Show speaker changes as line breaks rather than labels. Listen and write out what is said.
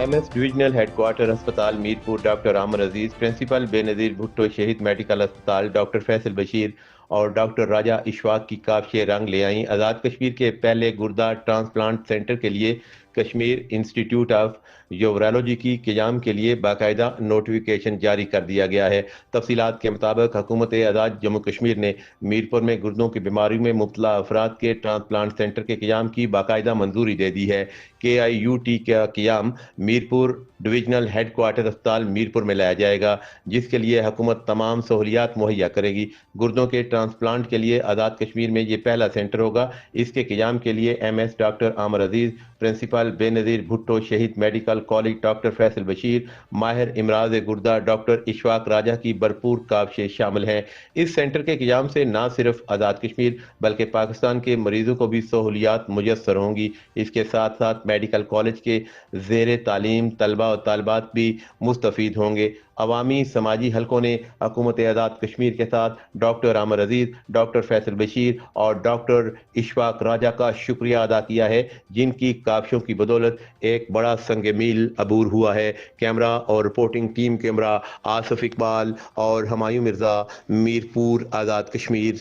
M S divisional headquarter अस्पताल Mirpur doctor आमर अजीज, principal Benazir Bhutto शहीद मेडिकल अस्पताल डॉक्टर फैसल बशीर और डॉक्टर राजा इशफाक की काफिले रंग ले आईं। आज़ाद कश्मीर के पहले गुर्दा ट्रांसप्लांट सेंटर के लिए कश्मीर इंस्टीट्यूट ऑफ यूरोलॉजी की क़याम के लिए बाकायदा नोटिफिकेशन जारी कर दिया गया है। तफसीलात के मुताबिक हुकूमत आज़ाद जम्मू कश्मीर ने मीरपुर में गुर्दों की बीमारी में मुब्तला अफराद के ट्रांसप्लांट सेंटर के क़याम की बाकायदा मंजूरी दे दी है। KIUT का क़याम मीरपुर डिविजनल हेडक्वार्टर अस्पताल मीरपुर में लाया जाएगा, जिसके लिए हुकूमत तमाम सहूलियात मुहैया करेगी। गुर्दों के ट्रांसप्लांट के लिए आज़ाद कश्मीर में ये पहला सेंटर होगा। इसके क़याम के लिए MS डॉक्टर आमर अजीज, प्रिंसिपल बेनज़ीर भुट्टो शहीद medical college doctor Faisal Bashir, माहिर इमराज गुर्दा डॉक्टर इशफाक राजा की भरपूर काविशें शामिल हैं। इस सेंटर के क़याम से न सिर्फ आज़ाद कश्मीर बल्कि पाकिस्तान के मरीजों को भी सहूलियात मुयस्सर होंगी। इसके साथ साथ मेडिकल कॉलेज के ज़ेर तालीम तलबा और तालिबात भी मुस्तफ़ीद होंगे। अवामी समाजी हलकों ने हुकूमत आज़ाद कश्मीर के साथ डॉक्टर आमर अजीज, डॉक्टर फैसल बशीर और डॉक्टर इशफाक राजा का शुक्रिया अदा किया है, जिनकी काविशों की बदौलत एक बड़ा संग मील अबूर हुआ है। कैमरा और reporting team camera Asif Iqbal और हमायूं मिर्ज़ा, मीरपुर, आज़ाद कश्मीर।